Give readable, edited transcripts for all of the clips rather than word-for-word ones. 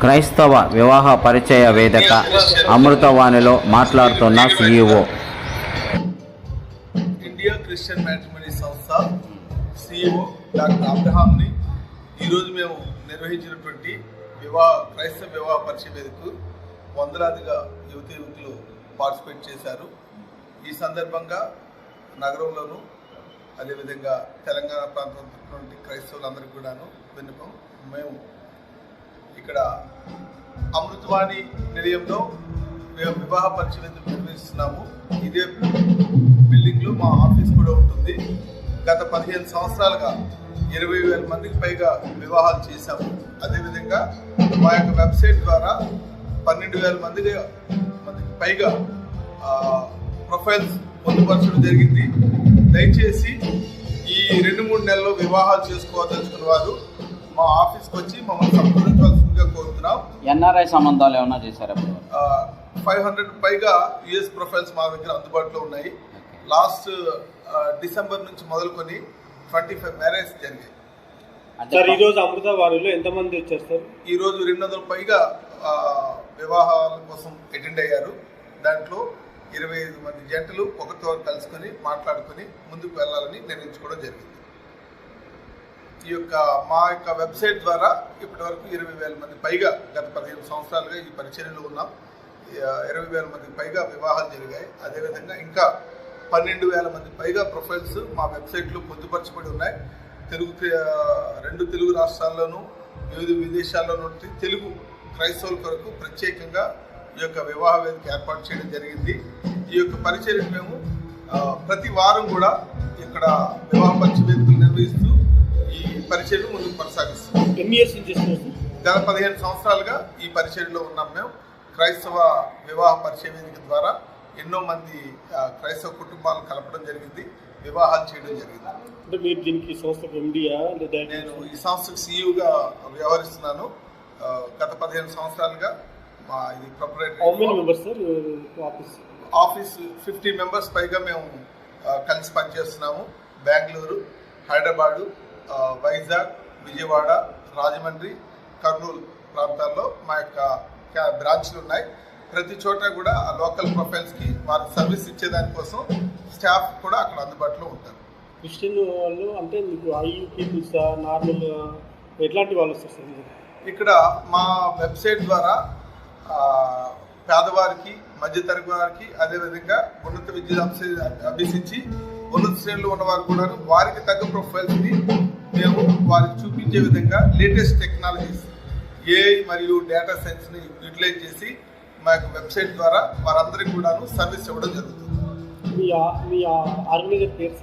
క్రైస్తవ వివాహ పరిచయ వేదిక అమృతవాణిలో మాట్లాడుతున్న CEO. ఇండియా క్రిస్టియన్ మ్యాట్రిమోనీ సంస్థ CEO డాక్టర్ అబ్రహాంని ఈరోజు మేము నిర్వహించినటువంటి క్రైస్తవ వివాహ పరిచయ వేదికకు వందలాదిగా యువతులు పార్టిసిపేట్ చేశారు. ఈ సందర్భంగా నగరంలోనూ అదేవిధంగా తెలంగాణ ప్రాంతంలో క్రైస్తవులందరికీ కూడాను విన్నపం, మేము ఇక్కడ అమృతవాణి నిలయంలో మేము వివాహ పరిచయ వేదిక నిర్వహిస్తున్నాము. ఇదే బిల్డింగ్లో మా ఆఫీస్ కూడా ఉంటుంది. గత 15 సంవత్సరాలుగా 20,000 మందికి పైగా వివాహాలు చేశాము. అదేవిధంగా మా యొక్క వెబ్సైట్ ద్వారా 12,000 మందికి పైగా ప్రొఫైల్స్ పొందుపరచడం జరిగింది. దయచేసి ఈ 2-3 నెలల్లో వివాహాలు చేసుకోవాల్సిన వారు మా ఆఫీస్కి వచ్చి మమ్మల్ని సంప్రదించవలసిందిగా కోరుతున్నాం. NRI సంబంధాలు ఏమన్నా చేశారా? 500 పైగా US ప్రొఫైల్స్ మా దగ్గర అందుబాటులో ఉన్నాయి. లాస్ట్ డిసెంబర్ నుంచి మొదలుకొని 25 మ్యారేజ్ జరిగాయి. సార్, ఈరోజు అమృతవాణిలో ఎంతమంది వచ్చారు సార్? ఈరోజు 200 పైగా వివాహాల కోసం అటెండ్ అయ్యారు. దాంట్లో 25 మంది జంటలు ఒకరితో కలుసుకొని మాట్లాడుకొని ముందుకు వెళ్ళాలని నిర్ణయించుకోవడం జరిగింది. ఈ యొక్క మా యొక్క వెబ్సైట్ ద్వారా ఇప్పటి వరకు 20,000 మంది పైగా గత 15 సంవత్సరాలుగా ఈ పరిచర్యలో ఉన్నాం. 20,000 మందికి పైగా వివాహాలు జరిగాయి. అదేవిధంగా ఇంకా 12,000 మంది పైగా ప్రొఫైల్స్ మా వెబ్సైట్లో పొందుపరచబడి ఉన్నాయి. 2 తెలుగు రాష్ట్రాల్లోనూ వివిధ విదేశాల్లో నుండి తెలుగు క్రైస్తవుల కొరకు ప్రత్యేకంగా ఈ యొక్క వివాహ వేదిక ఏర్పాటు చేయడం జరిగింది. ఈ యొక్క పరిచర్యను మేము ప్రతి వారం కూడా ఇక్కడ వివాహ పరిచయ వేదికలు నిర్వహిస్తూ ఈ పరిచర్యను ముందుకు కొనసాగిస్తున్నాం. గత 15 సంవత్సరాలుగా ఈ పరిచర్యలో ఉన్నాం. మేము క్రైస్తవ వివాహ పరిచయ వేదిక ద్వారా ఎన్నో మంది క్రైస్తవ కుటుంబాలను కలపడం జరిగింది, వివాహాలు చేయడం జరిగింది. అంటే మీరు దీనికి సంస్థకు ఎండియా? నేను ఈ సంస్థకు CEOగా వ్యవహరిస్తున్నాను. గత 15 సంవత్సరాలుగా మా ఇది ఆఫీస్ 50 మెంబర్స్ పైగా మేము కలిసి పనిచేస్తున్నాము. బెంగళూరు, హైదరాబాదు, వైజాగ్, విజయవాడ, రాజమండ్రి, కర్నూలు ప్రాంతాల్లో మా యొక్క బ్రాంచ్లు ఉన్నాయి. ప్రతి చోట కూడా ఆ లోకల్ ప్రొఫైల్స్కి వారి సర్వీస్ ఇచ్చేదానికోసం స్టాఫ్ కూడా అక్కడ అందుబాటులో ఉంటారు. క్రిస్టియన్ వాళ్ళు అంటే మీకు పీపుల్స్ నార్మల్ ఎట్లాంటి వాళ్ళు వస్తారు? ఇక్కడ మా వెబ్సైట్ ద్వారా పేదవారికి, మధ్యతరగతి వారికి, అదేవిధంగా ఉన్నత విద్య అభ్యసించి ఉన్నత శ్రేణులు ఉన్నవారు కూడా వారికి తగ్గ ప్రొఫైల్స్ని మేము వారికి చూపించే విధంగా లేటెస్ట్ టెక్నాలజీస్, AI మరియు డేటా సైన్స్ని యూటిలైజ్ చేసి మా యొక్క వెబ్సైట్ ద్వారా వారందరికీ కూడాను సర్వీస్ ఇవ్వడం జరుగుతుంది. మీ ఆర్గనైజర్ పేరు?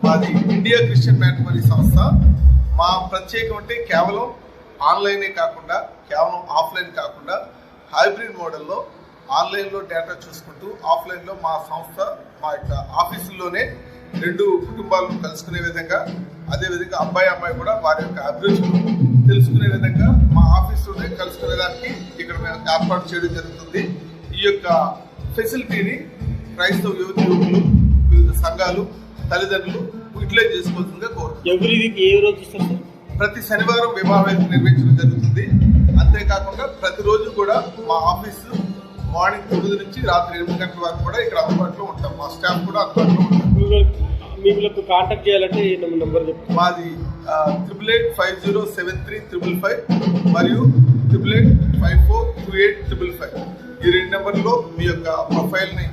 మాది ఇండియా క్రిస్టియన్ మ్యాట్రిమోనీ సంస్థ. మా ప్రత్యేకం అంటే కేవలం ఆన్లైనే కాకుండా, కేవలం ఆఫ్లైన్ కాకుండా హైబ్రిడ్ మోడల్లో ఆన్లైన్లో డేటా చూసుకుంటూ ఆఫ్లైన్లో మా సంస్థ మా యొక్క ఆఫీసుల్లోనే 2 కుటుంబాలను కలుసుకునే విధంగా, అదేవిధంగా అమ్మాయి కూడా వారి యొక్క అభిరుచులు తెలుసుకునే విధంగా మా ఆఫీసులోనే కలుసుకునేదానికి ఇక్కడ మేము ఏర్పాటు చేయడం జరుగుతుంది. ఈ యొక్క ఫెసిలిటీని క్రైస్తవ యువకులు, వివిధ సంఘాలు, తల్లిదండ్రులు యూటిలైజ్ చేసుకోవాల్సిందిగా కోరుతున్నాం. ప్రతి శనివారం వివాహ వేదిక నిర్వహించడం జరుగుతుంది. అంతేకాకుండా ప్రతిరోజు కూడా మా ఆఫీసు మార్నింగ్ 9 నుంచి రాత్రి 8 గంటల వరకు కూడా ఇక్కడ అందుబాటులో ఉంటాం. మా స్టాఫ్ కూడా అందుబాటులో ఉంటాం. మీకు కాంటాక్ట్ చేయాలంటే నెంబర్ చెప్తాను. మాది 88507355 మరియు 88542855. ఈ 2 నెంబర్లో మీ యొక్క ప్రొఫైల్ని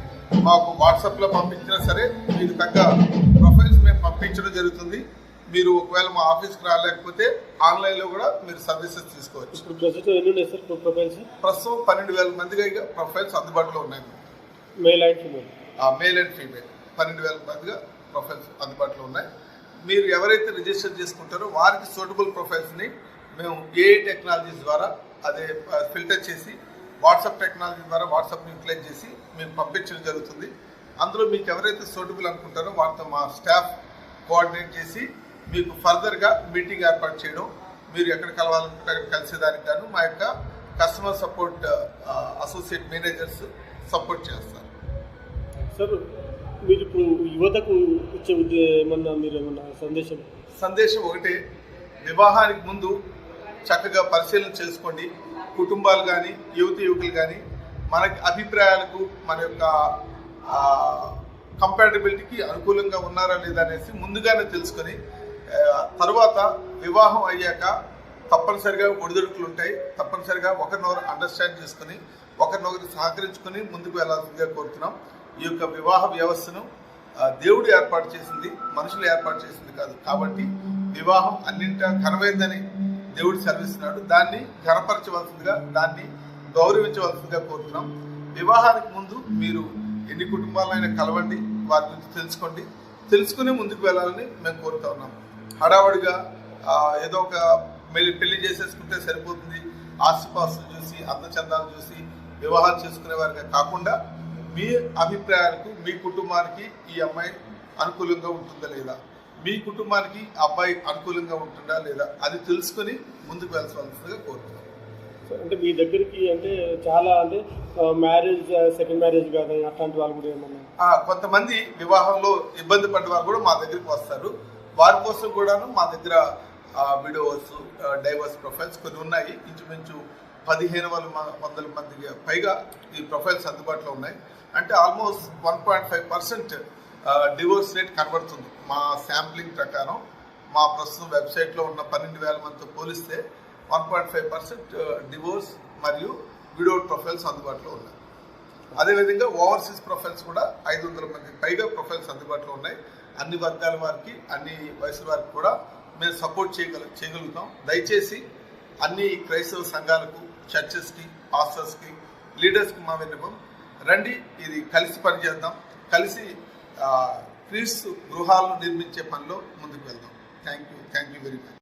మాకు వాట్సాప్లో పంపించినా సరే మీకు తగ్గ ప్రొఫైల్స్ మేము పంపించడం జరుగుతుంది. మీరు ఒకవేళ మా ఆఫీస్కి రాలేకపోతే ఆన్లైన్లో కూడా మీరు సర్వీసెస్ తీసుకోవచ్చు. ప్రస్తుతం 12,000 మందిగా ప్రొఫైల్స్ అందుబాటులో ఉన్నాయి. మేల్ అండ్ ఫీమేల్ 12,000 మందిగా ప్రొఫైల్స్ అందుబాటులో ఉన్నాయి. మీరు ఎవరైతే రిజిస్టర్ చేసుకుంటారో వారికి సూటబుల్ ప్రొఫైల్స్ని మేము AI టెక్నాలజీస్ ద్వారా అదే ఫిల్టర్ చేసి వాట్సాప్ టెక్నాలజీ ద్వారా వాట్సాప్ని యూటిలైజ్ చేసి మేము పంపించడం జరుగుతుంది. అందులో మీకు ఎవరైతే సూటబుల్ అనుకుంటారో వారితో మా స్టాఫ్ కోఆర్డినేట్ చేసి మీకు ఫర్దర్గా మీటింగ్ ఏర్పాటు చేయడం, మీరు ఎక్కడ కలవాలనుకుంటే అక్కడ కలిసేదానికి గాను మా యొక్క customer support associate managers support చేస్తారు. సార్, మీరు ఇప్పుడు యువతకు ఇచ్చే ఏమన్నా సందేశం ఒకటే, వివాహానికి ముందు చక్కగా పరిశీలన చేసుకోండి. కుటుంబాలు కానీ యువకులు కానీ మనకి అభిప్రాయాలకు మన యొక్క కంపాటబిలిటీకి అనుకూలంగా ఉన్నారా లేదా అనేసి ముందుగానే తెలుసుకొని తర్వాత వివాహం అయ్యాక తప్పనిసరిగా ఒడిదుడుకులు ఉంటాయి. తప్పనిసరిగా ఒకరినొకరు అండర్స్టాండ్ చేసుకుని ఒకరినొకరు సహకరించుకొని ముందుకు వెళ్ళాల్సిందిగా కోరుతున్నాం. ఈ యొక్క వివాహ వ్యవస్థను దేవుడు ఏర్పాటు చేసింది, మనుషులు ఏర్పాటు చేసింది కాదు. కాబట్టి వివాహం అన్నింటా ఘనమైందని దేవుడు సెలవిస్తున్నాడు. దాన్ని ఘనపరచవలసిందిగా, దాన్ని గౌరవించవలసిందిగా కోరుతున్నాం. వివాహానికి ముందు మీరు ఎన్ని కుటుంబాలైనా కలవండి, వారి గురించి తెలుసుకోండి, తెలుసుకుని ముందుకు వెళ్ళాలని మేము కోరుతా ఉన్నాం. హడావడిగా ఏదో ఒక పెళ్లి చేసేసుకుంటే సరిపోతుంది, ఆస్తిపాస్తులు చూసి అందచందాలు చూసి వివాహాలు చేసుకునే వారిగా కాకుండా మీ అభిప్రాయాలకు, మీ కుటుంబానికి ఈ అమ్మాయి అనుకూలంగా ఉంటుందా లేదా, మీ కుటుంబానికి అబ్బాయి అనుకూలంగా ఉంటుందా లేదా, అది తెలుసుకుని ముందుకు వెళ్ళాల్సిందిగా కోరుతున్నాం. అంటే మీ దగ్గరికి అంటే చాలా అంటే మ్యారేజ్ సెకండ్ మ్యారేజ్ కాదు అట్లాంటి వాళ్ళు కూడా ఏమన్నా కొంతమంది వివాహంలో ఇబ్బంది పడ్డ వారు కూడా మా దగ్గరికి వస్తారు. వారి కోసం కూడాను మా దగ్గర విడోవర్స్, డైవర్స్ ప్రొఫైల్స్ కొన్ని ఉన్నాయి. ఇంచుమించు 1500 మందికి పైగా ఈ ప్రొఫైల్స్ అందుబాటులో ఉన్నాయి. అంటే ఆల్మోస్ట్ 1.5% డివోర్స్ రేట్ కనబడుతుంది. మా శాంప్లింగ్ ప్రకారం మా ప్రస్తుతం వెబ్సైట్లో ఉన్న 12,000 మందితో పోలిస్తే 1.5% డివోర్స్ మరియు విడోడ్ ప్రొఫైల్స్ అందుబాటులో ఉన్నాయి. అదేవిధంగా ఓవర్సీస్ ప్రొఫైల్స్ కూడా 500 మందికి పైగా ప్రొఫైల్స్ అందుబాటులో ఉన్నాయి. అన్ని వర్గాల వారికి, అన్ని వయసుల వారికి కూడా మేము సపోర్ట్ చేయగలుగుతాం. దయచేసి అన్ని క్రైస్తవ సంఘాలకు, చర్చెస్కి, పాస్టర్స్కి, లీడర్స్కి మా విన్నపం, రండి ఇది కలిసి పనిచేద్దాం, కలిసి క్రీస్తు గృహాలను నిర్మించే పనిలో ముందుకు వెళ్దాం. Thank you very much.